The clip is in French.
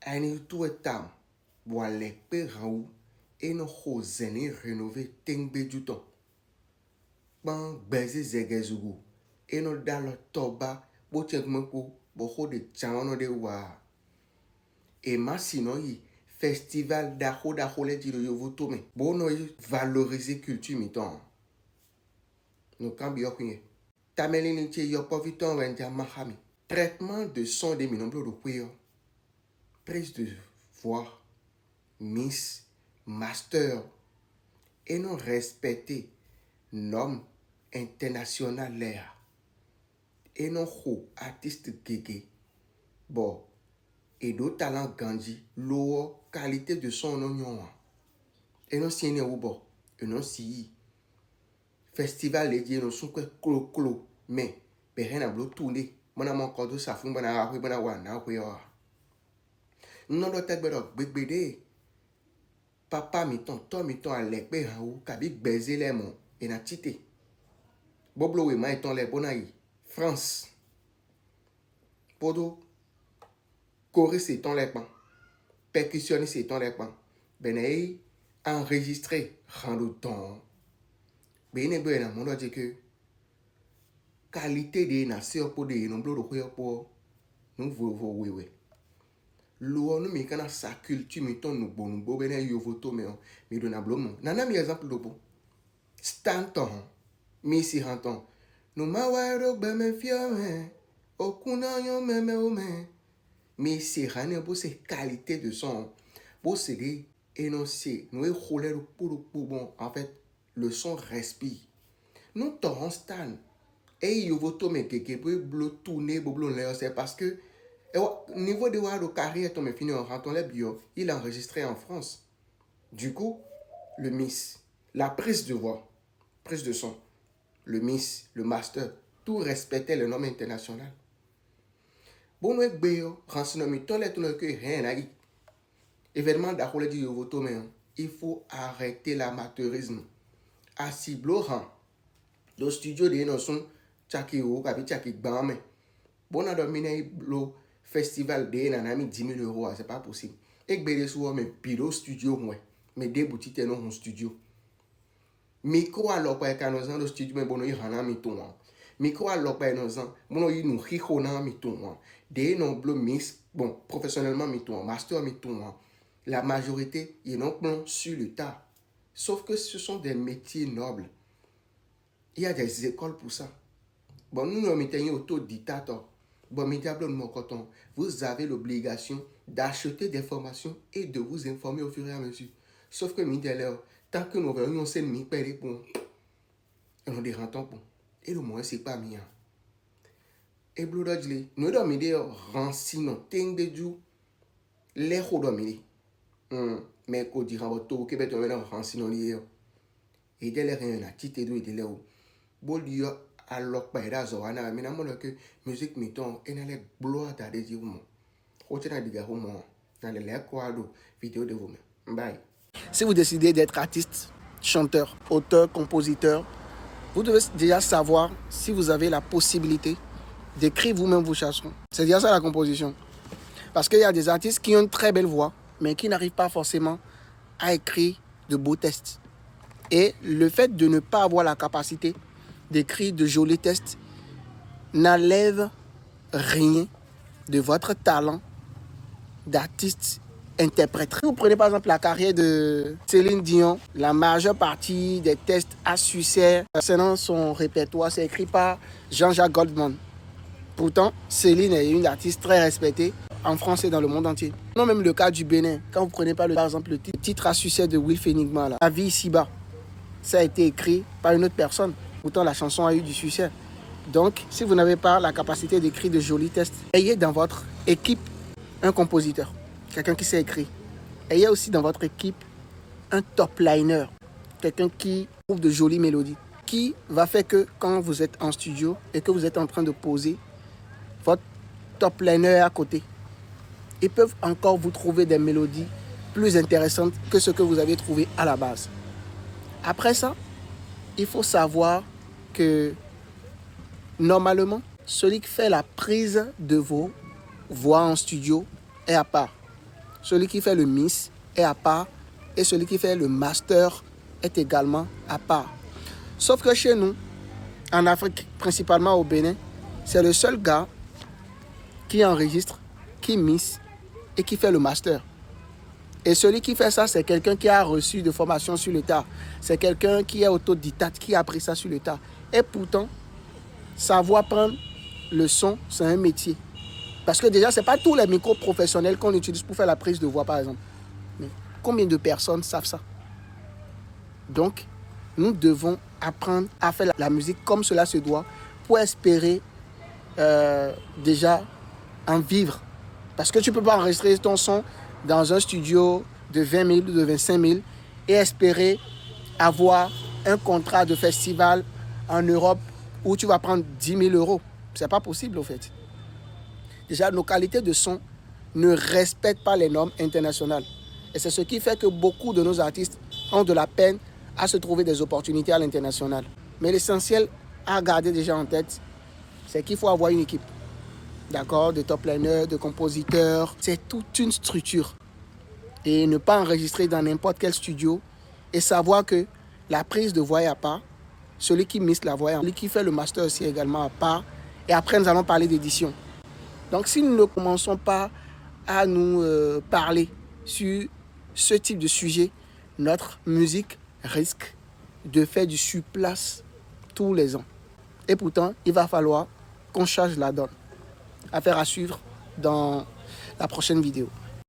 Ani tout etam. Boale pe raou. Et no zeni rénové tengbe du temps. Ban beze zegezugu. Et no dalo toba. Bo tchekmeko. Bo de tchawano de wa. Et ma sinon yi. Festival d'Aho le di yovo tome. Bon no valoriser culture miton. No cambio kwenye. Tamelini che yo poviton renja mahami. Traitement de son de minomblo do kweo. Prise de voix. Miss. Master. Et non respecter normes internationales l'air. Et non artiste gege. Bon. Et d'autres talents ganji. L'eau qualité de son oignon. Et non si ou bon. Et non si festival les dieux non sont que clo. Mais rien à blo tourner. Mon amant quand de sa fou bana hui bana wana hui wa. Non do tek bedo bébé. Papa mi ton à l'épée haou kabik baiser les mon et na tité. Boblo we mai ton les bonaï. France. Podo. Corée c'est ton les pan. Percussionniste c'est ton les pan. Benei enregistré rando ton. Bene bena mon doit dire que qualité de nation pour de non blo do pour nous oui. L'eau nous mi kana sa culture mi ton nous bon nous bene yo voto me mi dona blomo. Nana mi exemple do bon. Stanton mi si hanton. No ma wairo be me fiome. Okuna yo me o me. Mais c'est rien pour ces qualités de son. Pour c'est énoncé. Nous est pour bon. En fait, le son respire. Nous torrons stan. Et il faut tout mettre quelque peu bleu tourner bleu l'air c'est parce que niveau de voir le carrière tombe fini en rentrant les bio, il a enregistré en France. Du coup, le miss, la prise de voix, prise de son, le miss, le master, tout respectait le nom international. Bon, nous béo, renseignement, tout le que rien à y. Événement d'Aroule du Yovoto, il faut arrêter l'amateurisme. À Cibloran, le studio de Enoson, Tchakio, Kabi Tchakik Bame. Bon, à dominer le festival de Nanami 10 000 euros, c'est pas possible. Et que bédé souvent, mais pilo studio, moi. Mais des boutiques, non, studio. Micro à l'opéra, quand nous avons le studio, mais bon, il y a un ami tout. Micro à l'opéra, nous avons, bon, il nous rico na mi tout. Des nombres miss, bon, professionnellement mi tout, master mi tout. La majorité, ils n'ont pas sur le tas. Sauf que ce sont des métiers nobles. Il y a des écoles pour ça. Bon, nous nous mettons autodidactes. Bon, vous avez l'obligation d'acheter des formations et de vous informer au fur et à mesure. Sauf que, tant que nous voyons ces mi péré pour on des rentants pour. Et le moins, c'est pas mien. Et blodajli, nous dormons des rancines, ting de jou, les rodomini. Mais qu'on dira votre au Québec, on va rancines lié. Et dès les rien à titre de l'eau. Bolio à l'opéra Zoana, mais n'a que musique miton et n'a les blois à des yeux. Retiens des gars, dans les quadros vidéo de vous-même. Bye. Si vous décidez d'être artiste, chanteur, auteur, compositeur, vous devez déjà savoir si vous avez la possibilité d'écrire vous-même vos chansons. C'est déjà ça la composition. Parce qu'il y a des artistes qui ont une très belle voix, mais qui n'arrivent pas forcément à écrire de beaux textes. Et le fait de ne pas avoir la capacité d'écrire de jolis textes n'enlève rien de votre talent d'artiste interprète. Si vous prenez par exemple la carrière de Céline Dion, la majeure partie des textes à succès concernant son répertoire, c'est écrit par Jean-Jacques Goldman. Pourtant, Céline est une artiste très respectée en France et dans le monde entier. Non, même le cas du Bénin, quand vous prenez par exemple le titre à succès de Will Fenigman, La vie ici-bas, ça a été écrit par une autre personne. Pourtant, la chanson a eu du succès. Donc, si vous n'avez pas la capacité d'écrire de jolis textes, ayez dans votre équipe un compositeur, quelqu'un qui sait écrire. Ayez aussi dans votre équipe un top liner, quelqu'un qui trouve de jolies mélodies, qui va faire que quand vous êtes en studio et que vous êtes en train de poser votre top liner à côté, ils peuvent encore vous trouver des mélodies plus intéressantes que ce que vous avez trouvé à la base. Après ça, il faut savoir que normalement, celui qui fait la prise de vos voix en studio est à part. celui qui fait le mix est à part et celui qui fait le master est également à part. Sauf que chez nous, en Afrique, principalement au Bénin, c'est le seul gars qui enregistre, qui mix et qui fait le master. Et celui qui fait ça, c'est quelqu'un qui a reçu de formation sur le tas. C'est quelqu'un qui est autodidacte, qui a appris ça sur le tas. Et pourtant, savoir prendre le son, c'est un métier. Parce que déjà, ce n'est pas tous les micros professionnels qu'on utilise pour faire la prise de voix, par exemple. Mais combien de personnes savent ça? Donc, nous devons apprendre à faire la musique comme cela se doit pour espérer déjà en vivre. Parce que tu ne peux pas enregistrer ton son dans un studio de 20 000 ou de 25 000 et espérer avoir un contrat de festival en Europe où tu vas prendre 10 000 euros. Ce n'est pas possible, en fait. Déjà, nos qualités de son ne respectent pas les normes internationales. Et c'est ce qui fait que beaucoup de nos artistes ont de la peine à se trouver des opportunités à l'international. Mais l'essentiel à garder déjà en tête, c'est qu'il faut avoir une équipe. D'accord, de top liners, de compositeurs. C'est toute une structure. Et ne pas enregistrer dans n'importe quel studio et savoir que la prise de voix est à part, celui qui mixe la voix, celui qui fait le master aussi également à part. Et après, nous allons parler d'édition. Donc, si nous ne commençons pas à nous parler sur ce type de sujet, notre musique risque de faire du surplace tous les ans. Et pourtant, il va falloir qu'on change la donne. Affaire à suivre dans la prochaine vidéo.